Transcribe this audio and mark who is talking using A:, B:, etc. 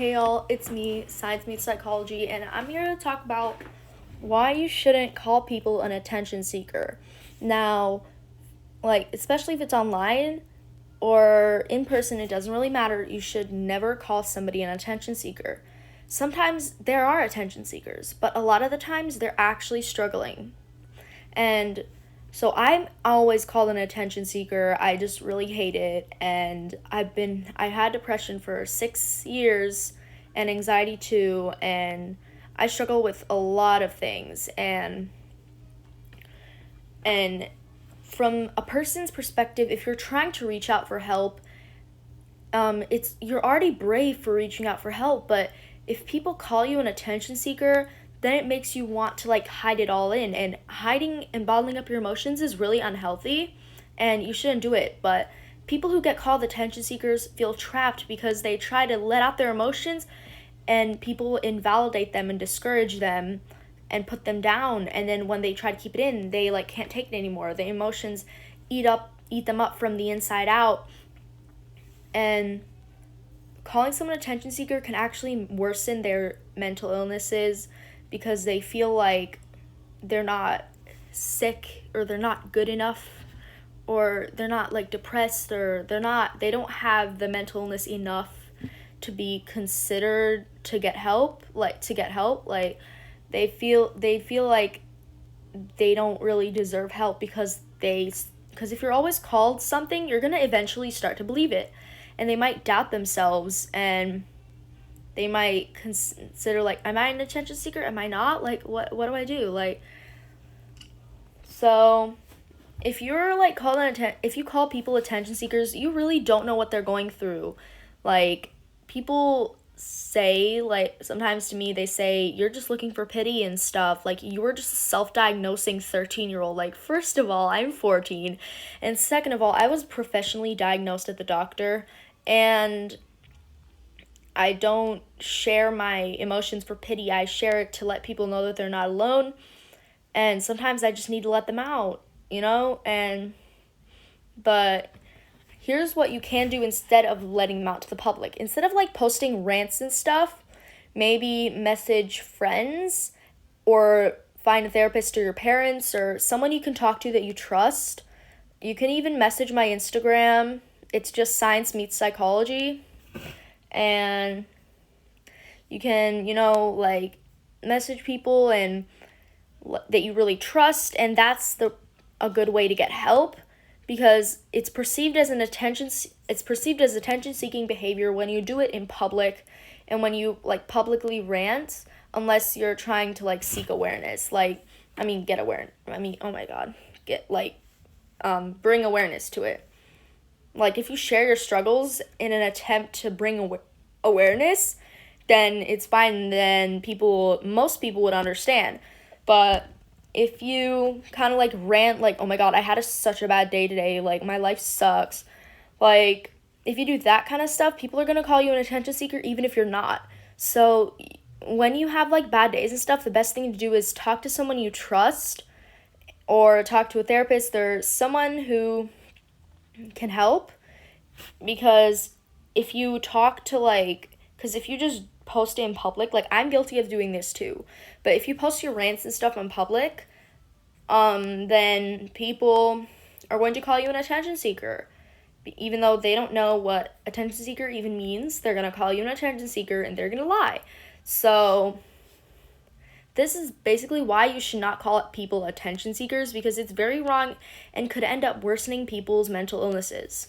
A: Hey y'all, it's me, Science Meets Psychology, and I'm here to talk about why you shouldn't call people an attention seeker. Now, especially if it's online or in person, it doesn't really matter. You should never call somebody an attention seeker. Sometimes there are attention seekers, but a lot of the times they're actually struggling. And so I'm always called an attention seeker. I just really hate it. And I had depression for 6 years and anxiety too. And I struggle with a lot of things. And from a person's perspective, if you're trying to reach out for help, you're already brave for reaching out for help, but if people call you an attention seeker, then it makes you want to hide it all in, and hiding and bottling up your emotions is really unhealthy and you shouldn't do it. But people who get called attention seekers feel trapped because they try to let out their emotions and people invalidate them and discourage them and put them down, and then when they try to keep it in, they can't take it anymore. The emotions eat them up from the inside out. And calling someone attention seeker can actually worsen their mental illnesses because they feel like they're not sick, or they're not good enough, or they're not depressed, or they don't have the mental illness enough to be considered to get help. They feel like they don't really deserve help because if you're always called something, you're going to eventually start to believe it. And they might doubt themselves, and they might consider am I an attention seeker? Am I not? What do I do? So if you're if you call people attention seekers, you really don't know what they're going through. People say, sometimes to me, they say, you're just looking for pity and stuff. You're just a self-diagnosing 13-year-old. First of all, I'm 14. And second of all, I was professionally diagnosed at the doctor. And I don't share my emotions for pity. I share it to let people know that they're not alone. And sometimes I just need to let them out, But here's what you can do instead of letting them out to the public. Instead of posting rants and stuff, maybe message friends or find a therapist or your parents or someone you can talk to that you trust. You can even message my Instagram. It's just Science Meets Psychology. And you can, message people and that you really trust, and that's a good way to get help, because it's perceived as attention-seeking behavior when you do it in public and when you publicly rant, unless you're trying to seek awareness. Get awareness. Oh my god, bring awareness to it. If you share your struggles in an attempt to bring awareness, then it's fine. Then most people would understand. But if you kind of rant, oh my god, I had such a bad day today, my life sucks. If you do that kind of stuff, people are going to call you an attention seeker even if you're not. So when you have bad days and stuff, the best thing to do is talk to someone you trust, or talk to a therapist or someone who can help. Because if you talk to because if you just post it in public, I'm guilty of doing this too, but if you post your rants and stuff in public, then people are going to call you an attention seeker. Even though they don't know what attention seeker even means, they're going to call you an attention seeker and they're going to lie. So this is basically why you should not call people attention seekers, because it's very wrong and could end up worsening people's mental illnesses.